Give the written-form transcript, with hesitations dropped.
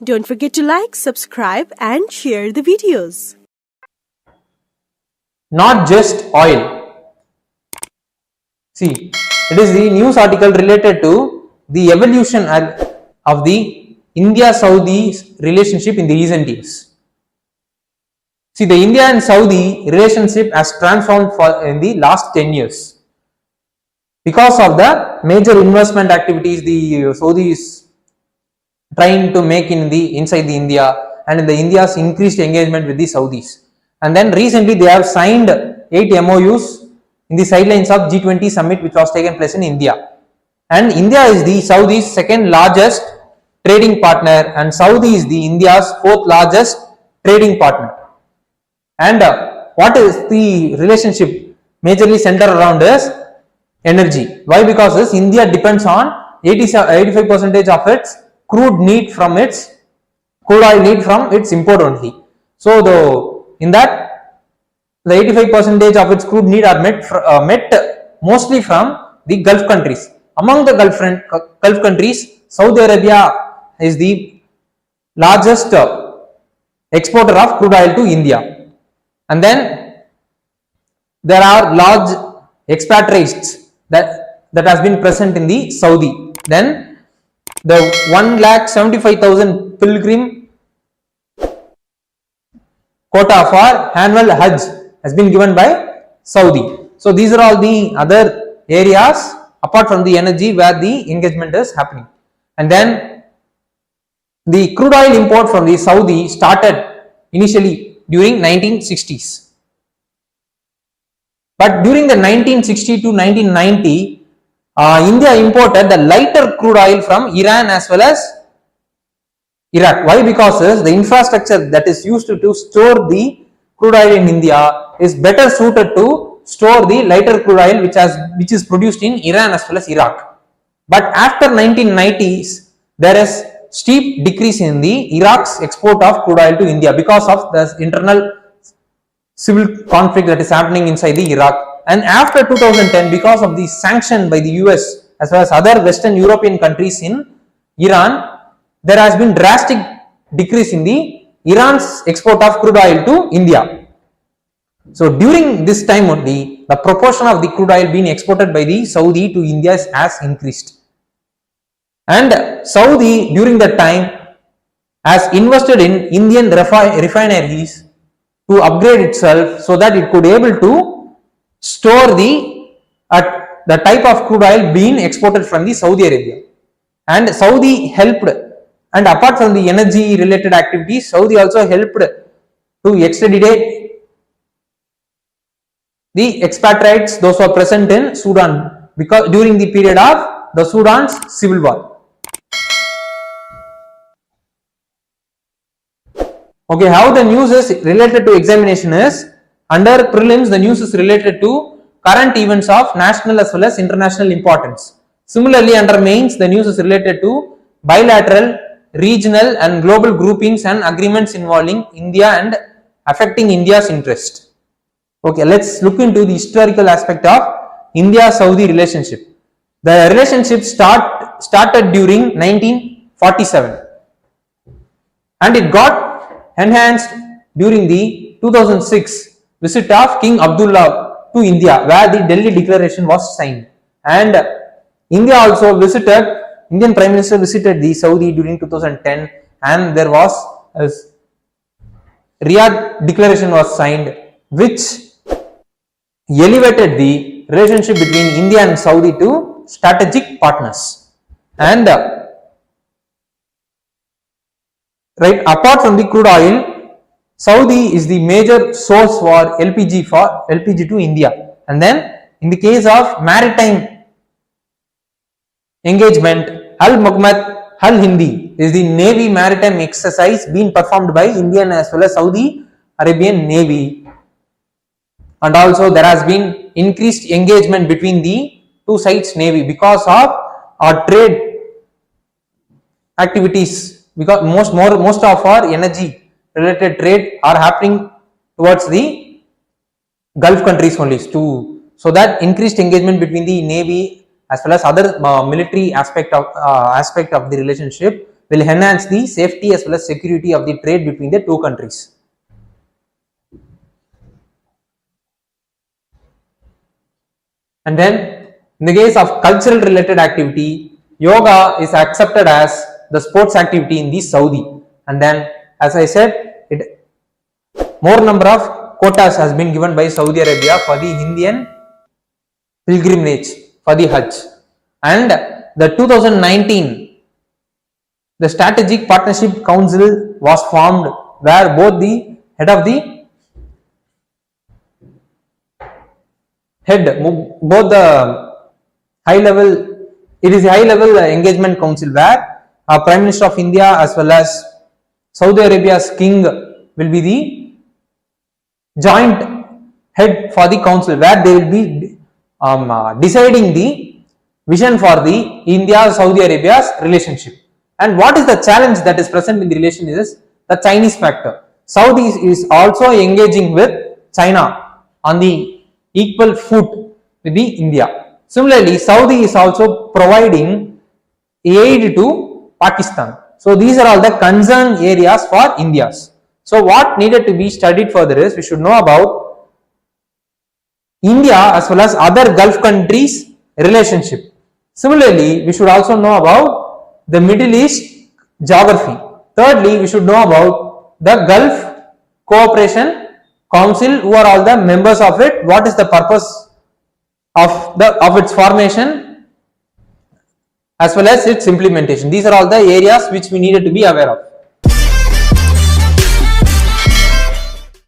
Don't forget to like, subscribe and share the videos. Not just oil. See, it is the news article related to the evolution of the India-Saudi relationship in the recent years. See, the India and Saudi relationship has transformed in the last 10 years. Because of the major investment activities the Saudis trying to make inside the India, and in the India's increased engagement with the Saudis. And then recently they have signed 8 MOUs in the sidelines of G20 summit which was taken place in India. And India is the Saudi's second largest trading partner, and Saudi is the India's 4th largest trading partner. And what is the relationship majorly centered around is energy. Why? Because India depends on 85% of its crude oil need from its import only. So in that, the 85% of its crude need are met mostly from the Gulf countries. Among the Gulf countries, Saudi Arabia is the largest exporter of crude oil to India. And then there are large expatriates that has been present in the Saudi. Then the 1,75,000 pilgrim quota for annual Hajj has been given by Saudi. So these are all the other areas apart from the energy where the engagement is happening. And then the crude oil import from the Saudi started initially during 1960s. But during the 1960 to 1990, India imported the lighter crude oil from Iran as well as Iraq. Why? Because the infrastructure that is used to store the crude oil in India is better suited to store the lighter crude oil which is produced in Iran as well as Iraq. But after 1990s, there is steep decrease in the Iraq's export of crude oil to India because of the internal civil conflict that is happening inside the Iraq. And after 2010, because of the sanction by the US as well as other Western European countries in Iran, there has been drastic decrease in the Iran's export of crude oil to India. So during this time only, the proportion of the crude oil being exported by the Saudi to India has increased. And Saudi during that time has invested in Indian refineries to upgrade itself so that it could able to store the type of crude oil being exported from the Saudi Arabia. And Saudi helped, and apart from the energy related activities, Saudi also helped to extradite the expatriates, those who are present in Sudan, because during the period of the Sudan's civil war. Okay, how the news is related to examination is, under prelims, the news is related to current events of national as well as international importance. Similarly, under mains, the news is related to bilateral, regional and global groupings and agreements involving India and affecting India's interest. Okay, let's look into the historical aspect of India-Saudi relationship. The relationship started during 1947 and it got enhanced during the 2006 visit of King Abdullah to India, where the Delhi Declaration was signed. And Indian Prime Minister visited the Saudi during 2010, and there was a Riyadh Declaration was signed, which elevated the relationship between India and Saudi to strategic partners. And apart from the crude oil, Saudi is the major source for LPG to India. And then in the case of maritime engagement, Al Hindi is the Navy maritime exercise being performed by Indian as well as Saudi Arabian Navy. And also there has been increased engagement between the two sides Navy because of our trade activities, because most of our energy related trade are happening towards the Gulf countries only too. So that increased engagement between the Navy as well as other military aspect of the relationship will enhance the safety as well as security of the trade between the two countries. And then in the case of cultural related activity, yoga is accepted as the sports activity in the Saudi. And then as I said, more number of quotas has been given by Saudi Arabia for the Indian pilgrimage for the Hajj. And the 2019, the Strategic Partnership Council was formed, where both the both the high level, it is a high level engagement council where Prime Minister of India as well as Saudi Arabia's king will be the joint head for the council, where they will be deciding the vision for the India-Saudi Arabia's relationship. And what is the challenge that is present in the relation is the Chinese factor. Saudi is also engaging with China on the equal foot with the India. Similarly, Saudi is also providing aid to Pakistan. So these are all the concern areas for India. So what needed to be studied further is we should know about India as well as other Gulf countries relationship. Similarly, we should also know about the Middle East geography. Thirdly, we should know about the Gulf Cooperation Council, who are all the members of it, what is the purpose of its formation as well as its implementation. These are all the areas which we needed to be aware of.